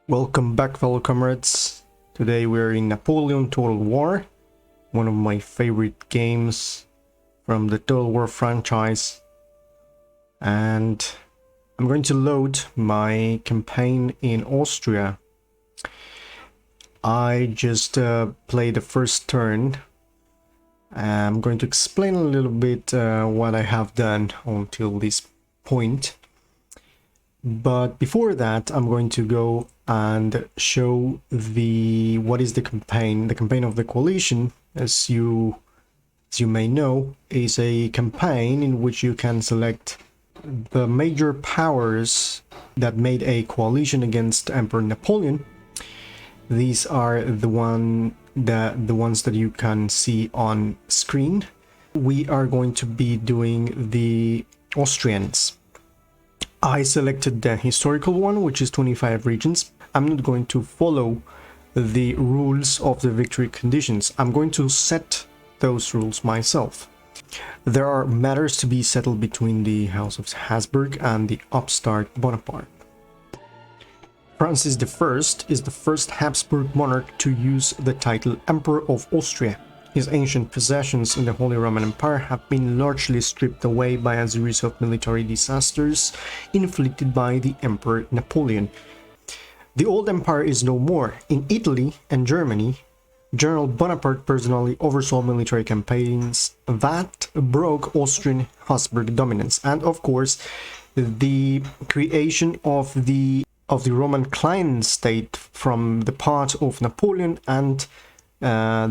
Welcome back, fellow comrades. Today we're in Napoleon Total War, one of my favorite games from the Total War franchise. And I'm going to load my campaign in Austria. I just played the first turn. I'm going to explain a little bit what I have done until this point. But before that, I'm going to go and show what is the campaign. The campaign of the coalition, as you may know, is a campaign in which you can select the major powers that made a coalition against Emperor Napoleon. These are the ones that you can see on screen. We are going to be doing the Austrians. I selected the historical one, which is 25 regions. I'm not going to follow the rules of the victory conditions. I'm going to set those rules myself. There are matters to be settled between the House of Habsburg and the upstart Bonaparte. Francis I is the first Habsburg monarch to use the title Emperor of Austria. His ancient possessions in the Holy Roman Empire have been largely stripped away by a series of military disasters inflicted by the Emperor Napoleon. The old empire is no more. In Italy and Germany, General Bonaparte personally oversaw military campaigns that broke Austrian Habsburg dominance, and of course, the creation of the Roman client state from the part of Napoleon and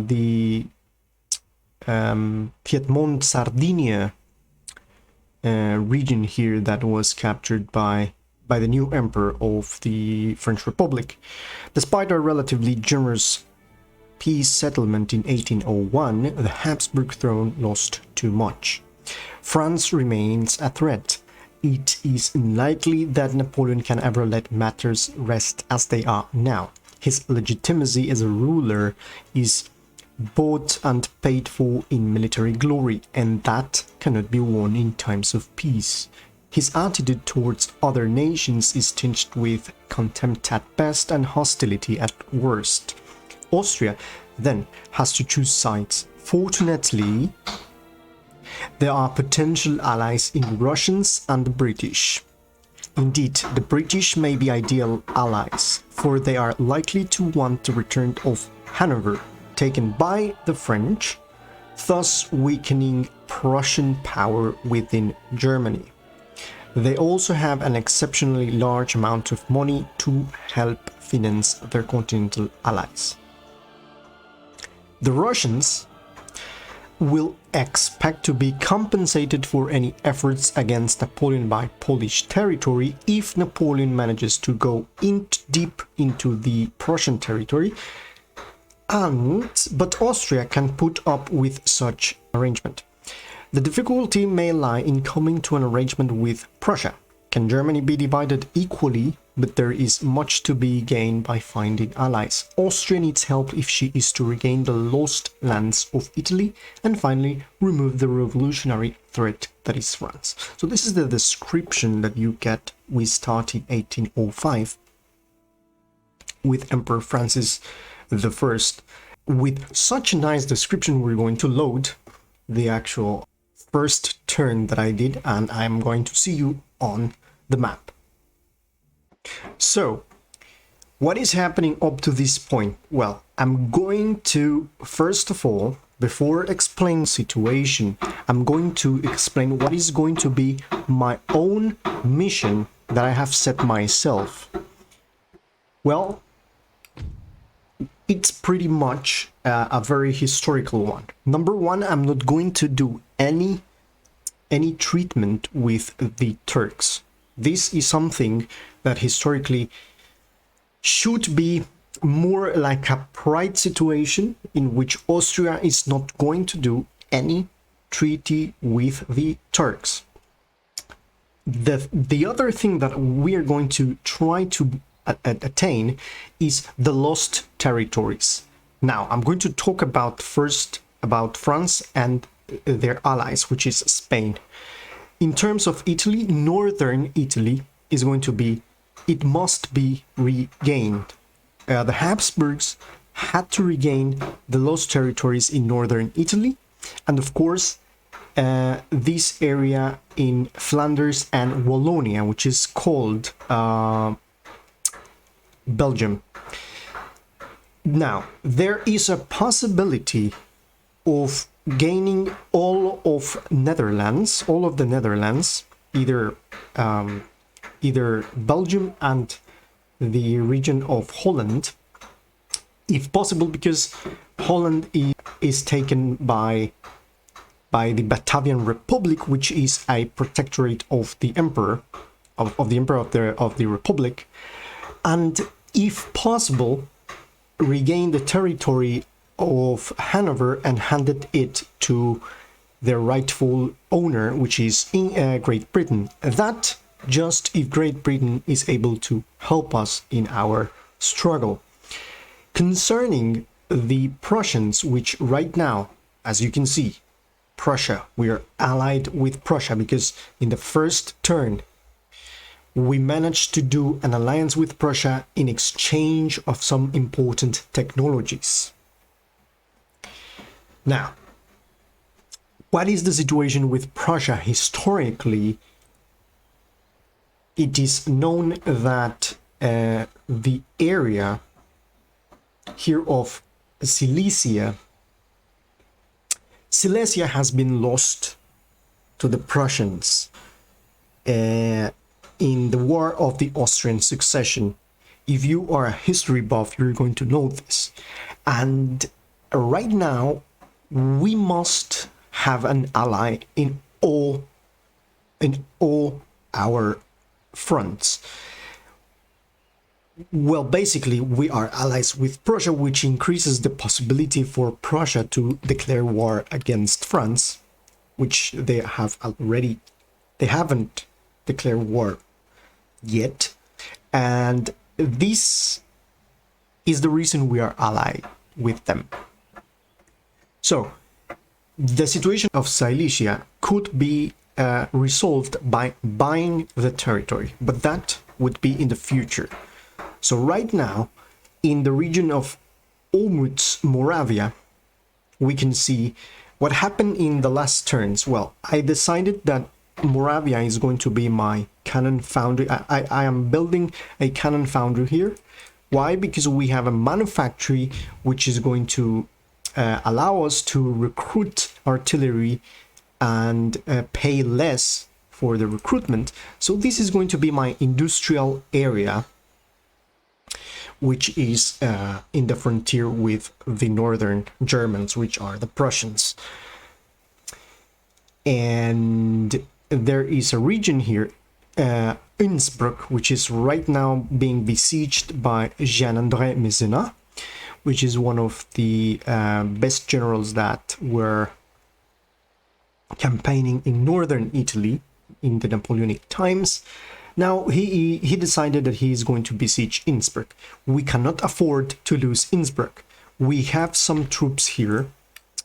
the Piedmont Sardinia region here that was captured by the new emperor of the French Republic. Despite a relatively generous peace settlement in 1801, the Habsburg throne lost too much. France remains a threat. It is unlikely that Napoleon can ever let matters rest as they are now. His legitimacy as a ruler is bought and paid for in military glory, and that cannot be won in times of peace. His attitude towards other nations is tinged with contempt at best and hostility at worst. Austria then has to choose sides. Fortunately, there are potential allies in Russians and the British. Indeed, the British may be ideal allies, for they are likely to want the return of Hanover, taken by the French, thus weakening Prussian power within Germany. They also have an exceptionally large amount of money to help finance their continental allies. The Russians will expect to be compensated for any efforts against Napoleon by Polish territory if Napoleon manages to go deep into the Prussian territory, but Austria can put up with such arrangement. The difficulty may lie in coming to an arrangement with Prussia. Can Germany be divided equally? But there is much to be gained by finding allies. Austria needs help if she is to regain the lost lands of Italy and finally remove the revolutionary threat that is France. So this is the description that you get. We start in 1805 with Emperor Francis I. With such a nice description, we're going to load the actual first turn that I did, and I'm going to see you on the map. So, what is happening up to this point? Well, I'm going to, first of all, before explaining the situation, I'm going to explain what is going to be my own mission that I have set myself. Well, it's pretty much a very historical one. Number one, I'm not going to do any treatment with the Turks. This is something that historically should be more like a pride situation in which Austria is not going to do any treaty with the Turks. The other thing that we are going to try to attain is the lost territories. Now, I'm going to talk first about France and their allies, which is Spain. In terms of Italy, northern Italy is going to be it must be regained. The Habsburgs had to regain the lost territories in northern Italy, and of course this area in Flanders and Wallonia, which is called Belgium. Now, there is a possibility of gaining all of the Netherlands, either Belgium and the region of Holland, if possible, because Holland is taken by the Batavian Republic, which is a protectorate of the Emperor, of the Republic, and if possible, regain the territory of Hanover and handed it to their rightful owner, which is in Great Britain. That just if Great Britain is able to help us in our struggle. Concerning the Prussians, which right now, as you can see, Prussia, we are allied with Prussia because in the first turn we managed to do an alliance with Prussia in exchange of some important technologies. Now, what is the situation with Prussia historically? It is known that the area here of Silesia has been lost to the Prussians in the War of the Austrian Succession. If you are a history buff, you're going to know this. And right now, we must have an ally in all our fronts. Well, basically, we are allies with Prussia, which increases the possibility for Prussia to declare war against France, which they haven't declared war yet. And this is the reason we are allied with them. So, the situation of Silesia could be resolved by buying the territory, but that would be in the future. So right now, in the region of Olmütz, Moravia, we can see what happened in the last turns. Well, I decided that Moravia is going to be my cannon foundry. I am building a cannon foundry here. Why? Because we have a manufactory which is going to allow us to recruit artillery and pay less for the recruitment. So this is going to be my industrial area, which is in the frontier with the northern Germans, which are the Prussians. And there is a region here, Innsbruck, which is right now being besieged by Jean-André Maisonnat, which is one of the best generals that were campaigning in northern Italy in the Napoleonic times. Now he decided that he is going to besiege Innsbruck. We cannot afford to lose Innsbruck. We have some troops here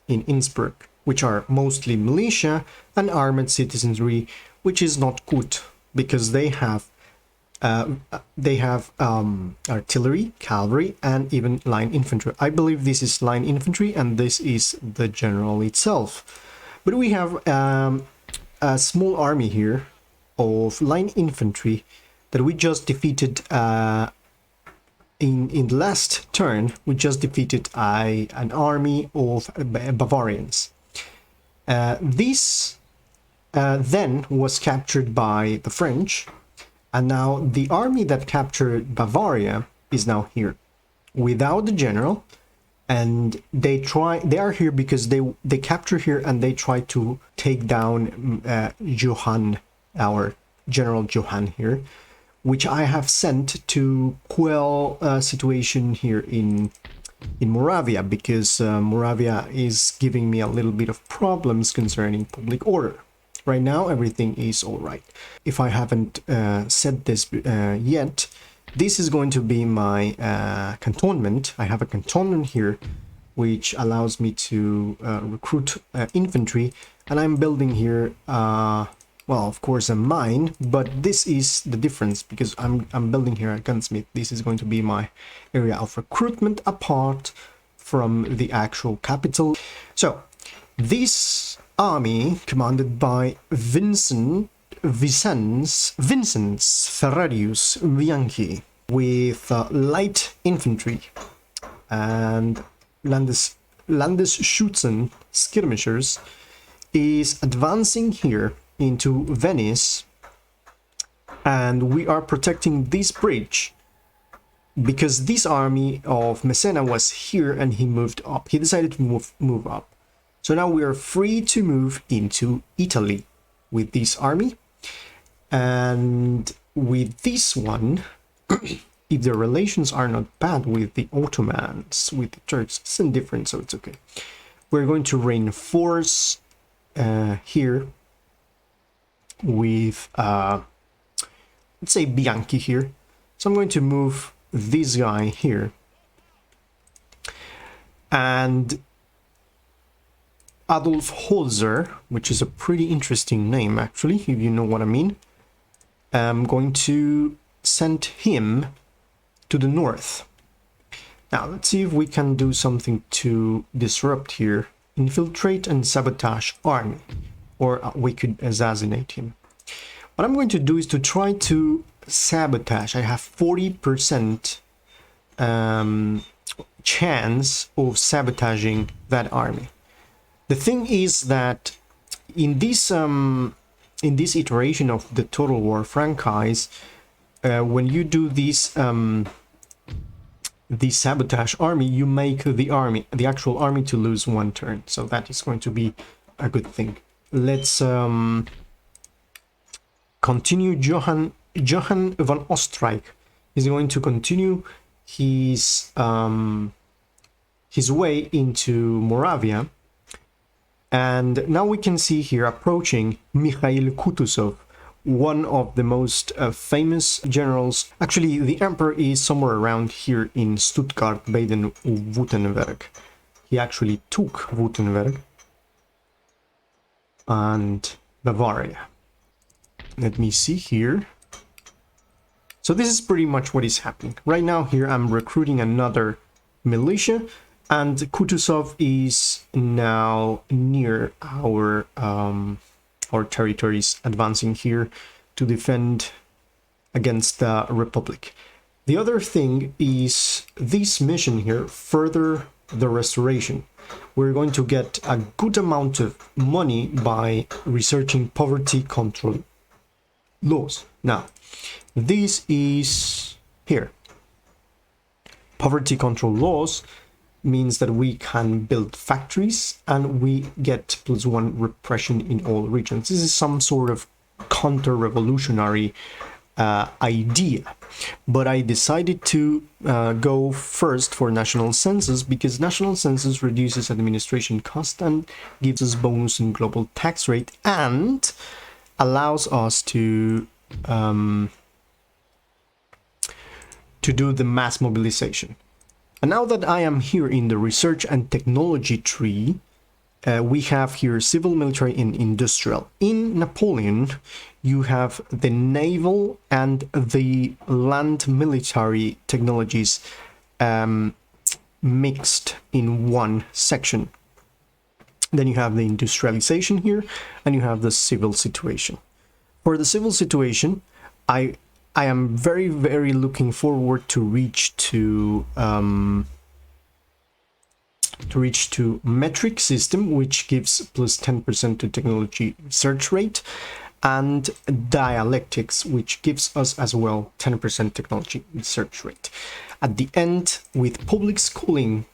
in Innsbruck, which are mostly militia and armed citizenry, which is not good because they have artillery, cavalry, and even line infantry. I believe this is line infantry and this is the general itself. But we have a small army here of line infantry that we just defeated in the last turn. We just defeated an army of Bavarians. This then was captured by the French, and now the army that captured Bavaria is now here without the general, and they are here because they capture here and they try to take down Johann, our General Johann here, which I have sent to quell a situation here in Moravia, because Moravia is giving me a little bit of problems concerning public order. Right now, everything is all right. If I haven't said this yet, this is going to be my cantonment. I have a cantonment here, which allows me to recruit infantry, and I'm building here well, of course, a mine, but this is the difference because I'm building here a gunsmith. This is going to be my area of recruitment apart from the actual capital. So this army, commanded by Vincent Ferrarius Bianchi, with light infantry and Landesschützen skirmishers, is advancing here into Venice, and we are protecting this bridge because this army of Messena was here and he moved up. He decided to move up. So now we are free to move into Italy with this army. And with this one, if the relations are not bad with the Ottomans, with the Turks, it's indifferent, so it's okay. We're going to reinforce here with, let's say, Bianchi here. So I'm going to move this guy here. And Adolf Holzer, which is a pretty interesting name, actually, if you know what I mean. I'm going to send him to the north. Now, let's see if we can do something to disrupt here. Infiltrate and sabotage army. Or we could assassinate him. What I'm going to do is to try to sabotage. I have 40% chance of sabotaging that army. The thing is that in this iteration of the Total War franchise, when you do this the sabotage army, you make the actual army to lose one turn. So that is going to be a good thing. Let's continue. Johann van Oostenrijk is going to continue his way into Moravia. And now we can see here approaching Mikhail Kutuzov, one of the most famous generals. Actually, the emperor is somewhere around here in Stuttgart, Baden-Württemberg. He actually took Württemberg and Bavaria. Let me see here. So this is pretty much what is happening. Right now here I'm recruiting another militia, and Kutuzov is now near our territories, advancing here to defend against the Republic. The other thing is this mission here, further the restoration. We're going to get a good amount of money by researching poverty control laws. Now, this is here. Poverty control laws means that we can build factories and we get +1 repression in all regions. This is some sort of counter-revolutionary idea, but I decided to go first for national census because national census reduces administration cost and gives us bonus in global tax rate and allows us to do the mass mobilization. And now that I am here in the research and technology tree, we have here civil, military, and industrial. In Napoleon, you have the naval and the land military technologies mixed in one section. Then you have the industrialization here, and you have the civil situation. For the civil situation, I am very, very looking forward to reach to metric system, which gives +10% to technology research rate, and dialectics, which gives us as well 10% technology research rate. At the end, with public schooling,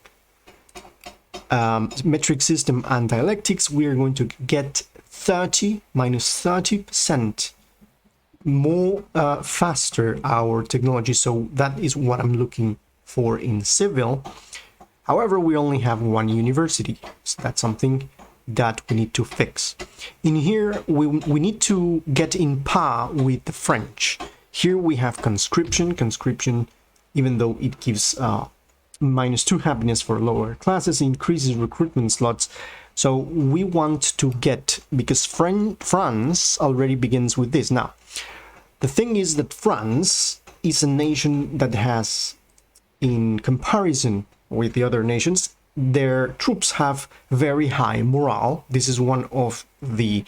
metric system and dialectics, we are going to get 30% more faster our technology. So that is what I'm looking for in civil. However, we only have one university, so that's something that we need to fix. In here, we need to get in par with the French. Here we have conscription, even though it gives -2 happiness for lower classes, increases recruitment slots. So we want to get because France already begins with this. Now, the thing is that France is a nation that has, in comparison with the other nations, their troops have very high morale. This is one of the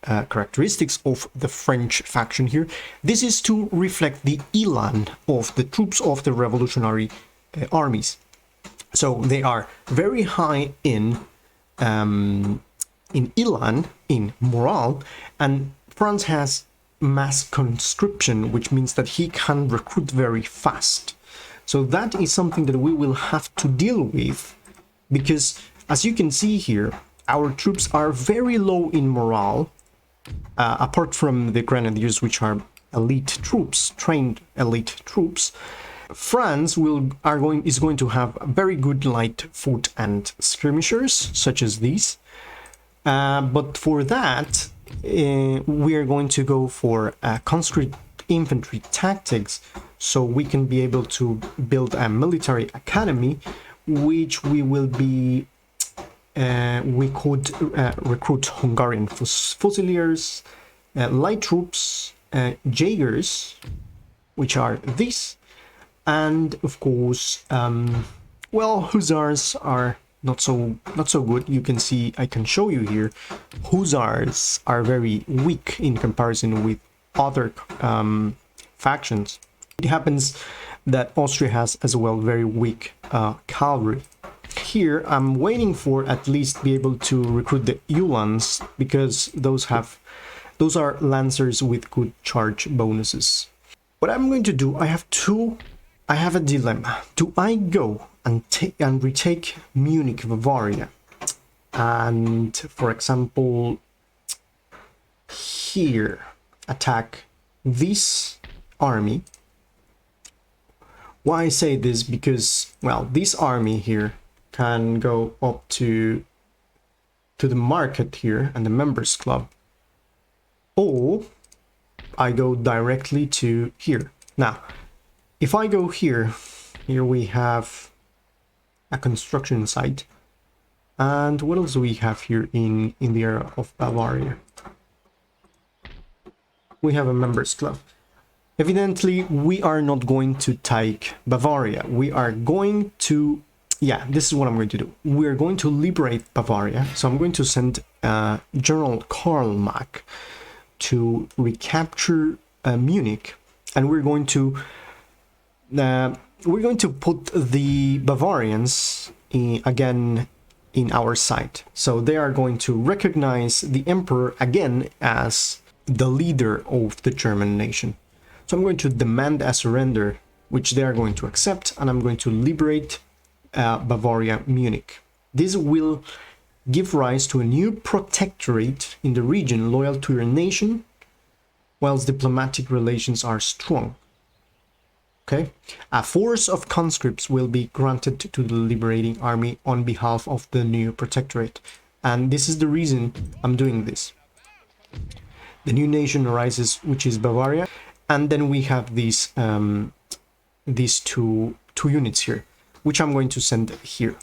characteristics of the French faction here. This is to reflect the elan of the troops of the revolutionary armies. So they are very high in elan, in morale, and France has mass conscription, which means that he can recruit very fast. So that is something that we will have to deal with, because as you can see here, our troops are very low in morale, apart from the grenadiers, which are elite troops, trained elite troops. France is going to have very good light foot and skirmishers, such as these. But for that, we are going to go for conscript infantry tactics, so we can be able to build a military academy, which we will be we could recruit Hungarian Fusiliers, light troops, Jaegers, which are these, and of course, well, Hussars are not so good. You can see, I can show you here, Hussars are very weak in comparison with other factions. It happens that Austria has as well very weak cavalry. Here I'm waiting for at least be able to recruit the Uhlans, because those are lancers with good charge bonuses. What I'm going to do, I have a dilemma. Do I go and retake Munich, Bavaria, and for example here attack this army? Why I say this, because, well, this army here can go up to the market here and the members club, or I go directly to here. Now, if I go here we have a construction site, and what else do we have here in the area of Bavaria? We have a members club. Evidently, we are not going to take Bavaria. We are going to, yeah, this is what I'm going to do. We're going to liberate Bavaria. So I'm going to send General Karl Mack to recapture Munich, and we're going to put the Bavarians again in our side. So they are going to recognize the emperor again as the leader of the German nation. So I'm going to demand a surrender, which they are going to accept, and I'm going to liberate Bavaria, Munich. This will give rise to a new protectorate in the region loyal to your nation, whilst diplomatic relations are strong. Okay, a force of conscripts will be granted to the liberating army on behalf of the new protectorate, and this is the reason I'm doing this. The new nation arises, which is Bavaria, and then we have these two units here, which I'm going to send here.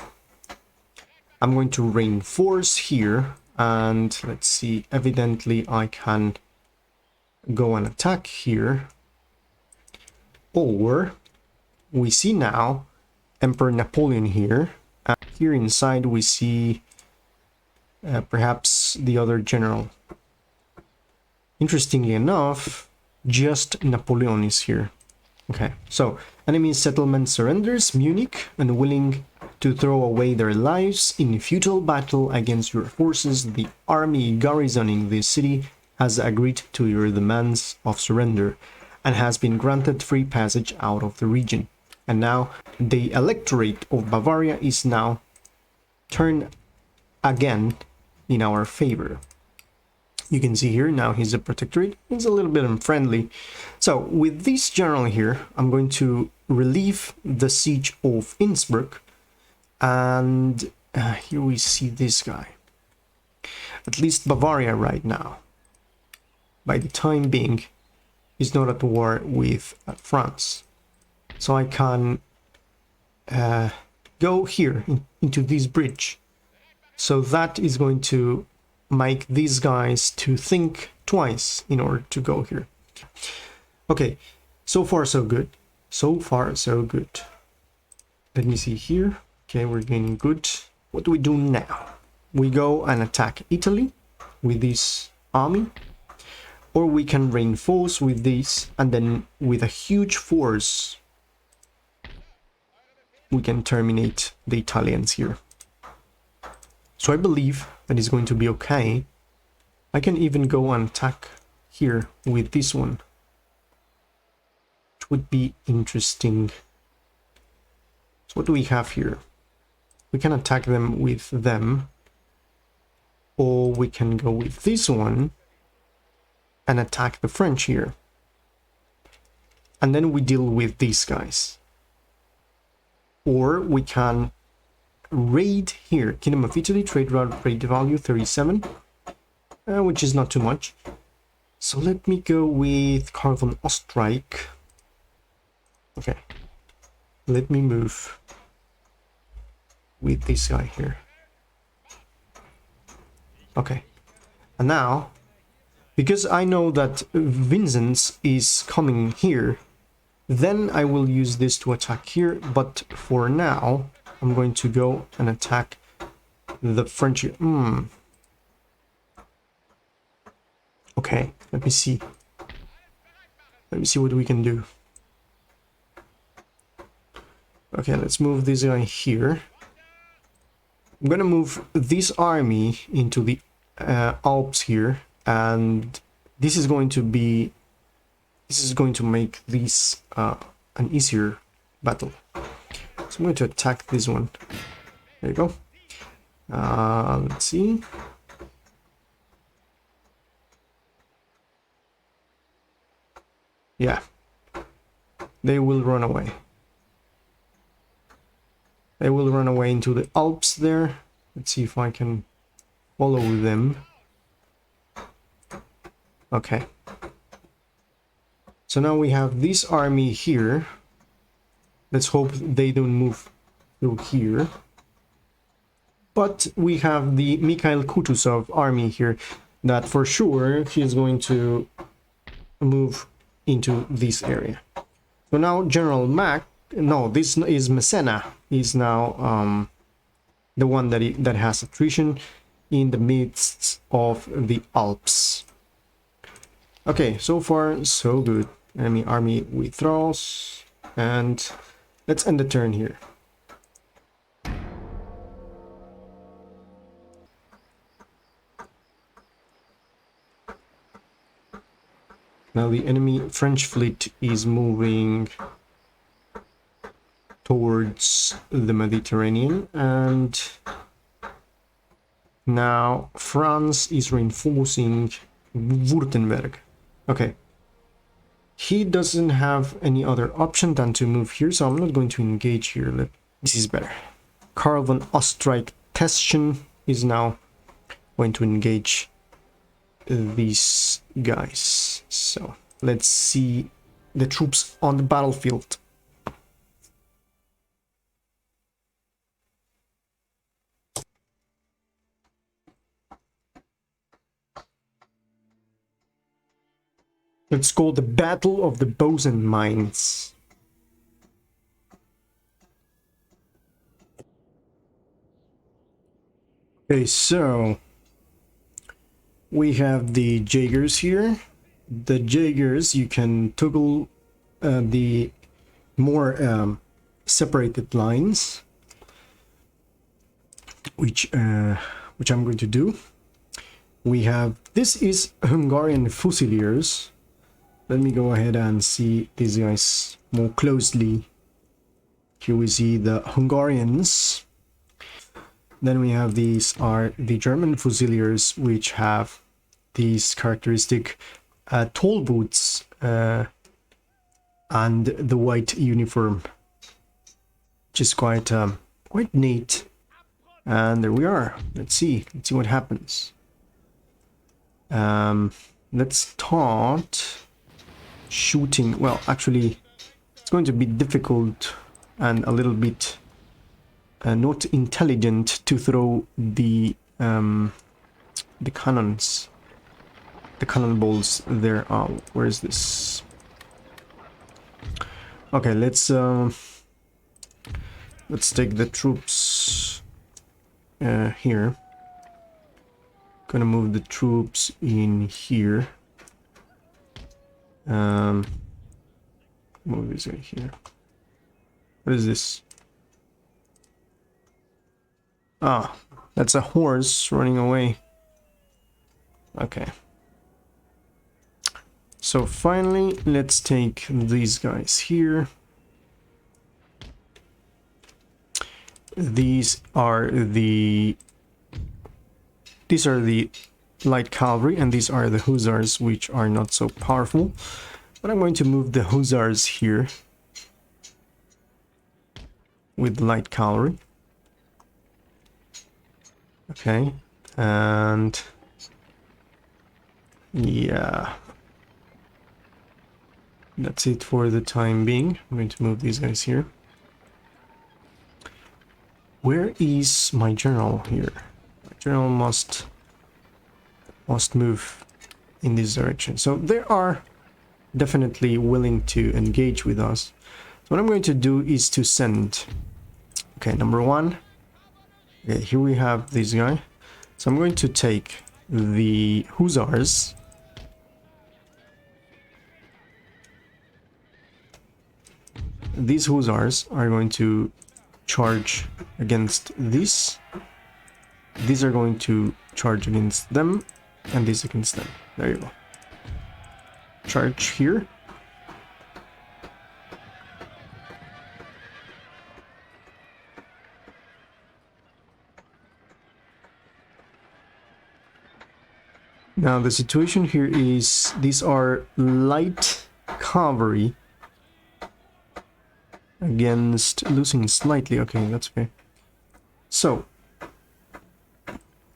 I'm going to reinforce here, and let's see, evidently I can go and attack here. Or we see now Emperor Napoleon here. Here inside we see perhaps the other general. Interestingly enough, just Napoleon is here. Okay, so enemy settlement surrenders Munich, unwilling to throw away their lives in futile battle against your forces. The army garrisoning this city has agreed to your demands of surrender and has been granted free passage out of the region. And now the electorate of Bavaria is now turned again in our favor. You can see here now he's a protectorate. He's a little bit unfriendly. So with this general here, I'm going to relieve the siege of Innsbruck, and here we see this guy. At least Bavaria right now, by the time being, is not at war with France. So I can go here into this bridge. So that is going to make these guys to think twice in order to go here. Okay, so far so good. So far so good. Let me see here. Okay, we're gaining good. What do we do now? We go and attack Italy with this army, or we can reinforce with this, and then with a huge force we can terminate the Italians here. So I believe that is going to be okay. I can even go and attack here with this one, which would be interesting. So what do we have here? We can attack them with them, or we can go with this one and attack the French here. And then we deal with these guys. Or we can raid here. Kingdom of Italy, trade route, trade value 37, which is not too much. So let me go with Karl von Oesterreich. Okay. Let me move with this guy here. Okay. And now, because I know that Vincennes is coming here, then I will use this to attack here, but for now, I'm going to go and attack the French. Okay, let me see. Let me see what we can do. Okay, let's move this guy here. I'm gonna move this army into the Alps here, and this is going to be... This is going to make this an easier battle. So I'm going to attack this one. There you go. Let's see. Yeah. They will run away. They will run away into the Alps there. Let's see if I can follow them. Okay. So now we have this army here. Let's hope they don't move through here. But we have the Mikhail Kutuzov army here that for sure he is going to move into this area. So now General Mack, no, this is Messena, is now the one that has attrition in the midst of the Alps. Okay, so far so good. Enemy army withdraws, and let's end the turn here. Now the enemy French fleet is moving towards the Mediterranean, and now France is reinforcing Württemberg. Okay. He doesn't have any other option than to move here, so I'm not going to engage here. This is better. Karl von Oesterreich Teschen is now going to engage these guys. So let's see the troops on the battlefield. It's called the Battle of the Bozen Mines. Okay, so we have the Jaegers here. The Jaegers, you can toggle the more separated lines, which I'm going to do. We have, this is Hungarian Fusiliers. Let me go ahead and see these guys more closely. Here we see the Hungarians. Then we have these are the German Fusiliers, which have these characteristic tall boots and the white uniform, which is quite neat. And there we are. Let's see what happens. Let's start shooting. Well, actually, it's going to be difficult and a little bit not intelligent to throw the the cannons, the cannonballs there. Oh, where is this? Okay, let's take the troops here. Gonna move the troops in here. Move this guy here. What is this? Ah, that's a horse running away. Okay. So finally, let's take these guys here. These are the light cavalry, and these are the hussars, which are not so powerful. But I'm going to move the hussars here with light cavalry. Okay, and yeah, that's it for the time being. I'm going to move these guys here. Where is my general here? My general must move in this direction. So they are definitely willing to engage with us. So what I'm going to do is to send, okay, number one. Okay, here we have this guy. So I'm going to take the hussars. These hussars are going to charge against this. These are going to charge against them, and this against them. There you go. Charge here. Now the situation here is these are light cavalry against losing slightly. Okay, that's okay. So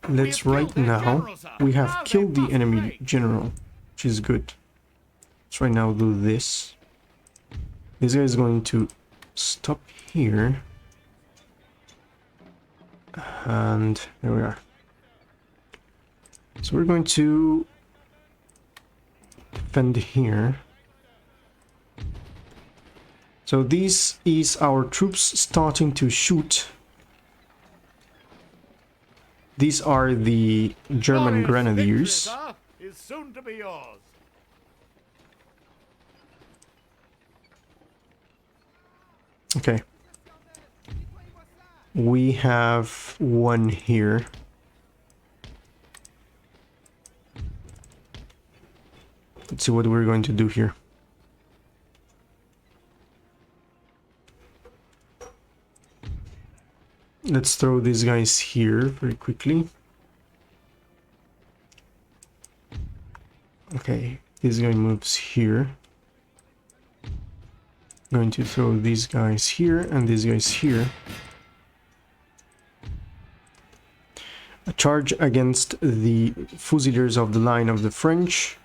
let's right now, we have killed the enemy general, which is good. Let's right now do this. This guy is going to stop here, and there we are. So we're going to defend here. So this is our troops starting to shoot. These are the German grenadiers. Is soon to be yours. Okay. We have one here. Let's see what we're going to do here. Let's throw these guys here very quickly. Okay, this guy moves here. Going to throw these guys here and these guys here. A charge against the fusiliers of the line of the French.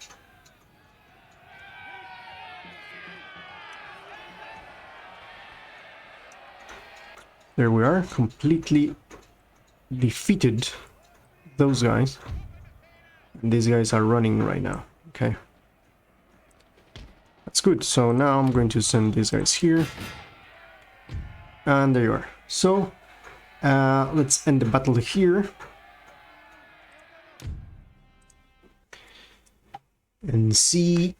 There we are, completely defeated those guys. And these guys are running right now. Okay. That's good. So now I'm going to send these guys here. And there you are. So let's end the battle here. And see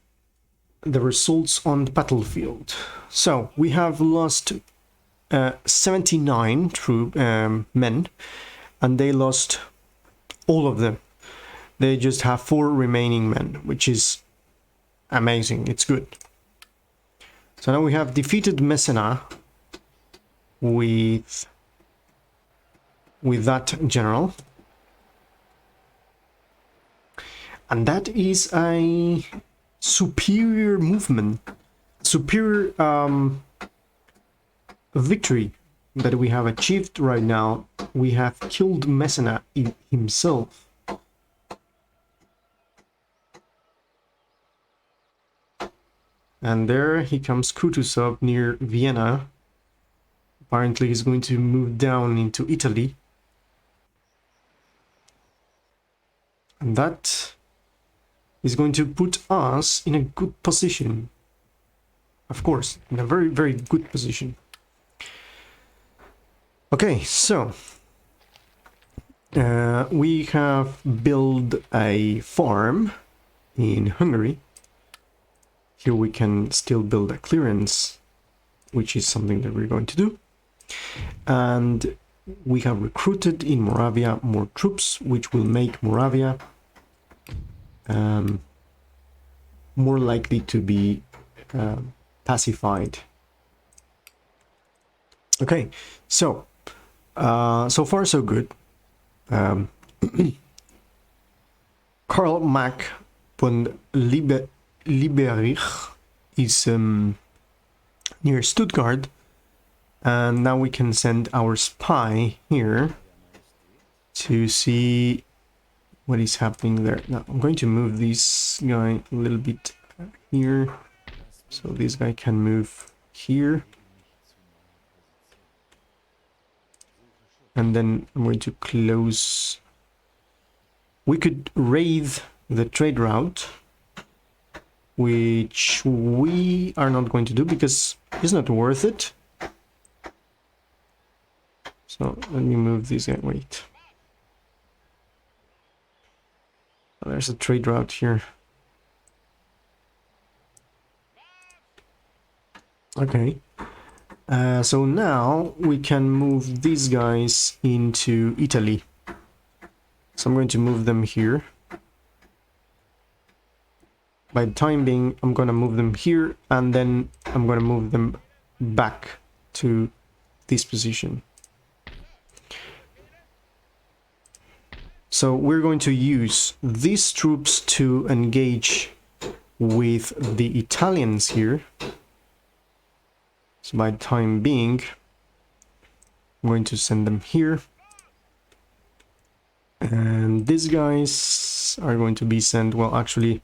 the results on the battlefield. So we have lost 79 men, and they lost all of them. They just have 4 remaining men, which is amazing. It's good. So now we have defeated Messina with that general, and that is a superior movement, superior victory that we have achieved right now. We have killed Messina himself. And there he comes, Kutuzov, near Vienna. Apparently he's going to move down into Italy. And that is going to put us in a good position. Of course, in a very, very good position. Okay, so we have built a farm in Hungary. Here we can still build a clearance, which is something that we're going to do. And we have recruited in Moravia more troops, which will make Moravia more likely to be pacified. Okay, so so far so good. Karl Mack von Liberich is near Stuttgart, and now we can send our spy here to see what is happening there. Now I'm going to move this guy a little bit here, so this guy can move here. And then I'm going to close. We could raid the trade route, which we are not going to do because it's not worth it. So let me move this guy. Wait. Oh, there's a trade route here. Okay. So now we can move these guys into Italy. So I'm going to move them here. By the time being, I'm going to move them here, and then I'm going to move them back to this position. So we're going to use these troops to engage with the Italians here. So by the time being, I'm going to send them here. And these guys are going to be sent, well, actually,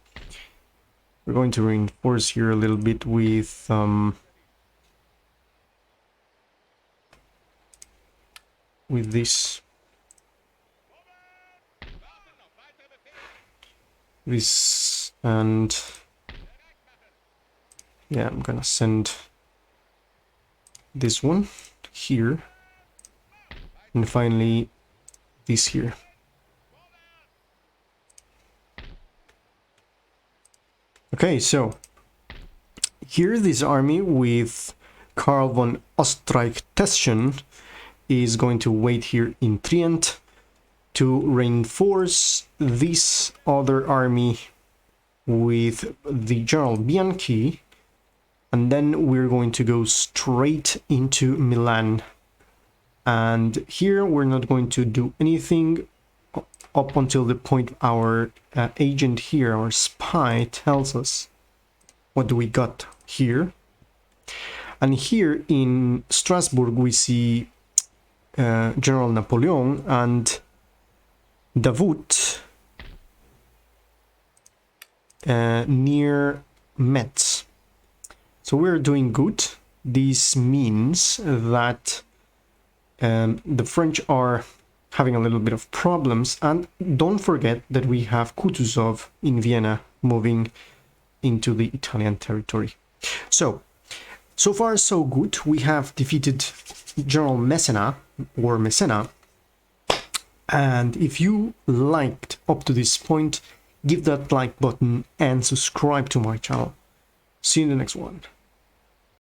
we're going to reinforce here a little bit with this and yeah, I'm gonna send this one here, and finally this here. Okay, so here this army with Karl von Oestreich-Teschen is going to wait here in Trient to reinforce this other army with the General Bianchi, and then we're going to go straight into Milan. And here we're not going to do anything up until the point our agent here, our spy, tells us what do we got here. And here in Strasbourg we see General Napoleon and Davout near Metz. So we're doing good. This means that the French are having a little bit of problems, and don't forget that we have Kutuzov in Vienna moving into the Italian territory. So far so good. We have defeated General Messena, or Messena, and if you liked up to this point, give that like button and subscribe to my channel. See you in the next one.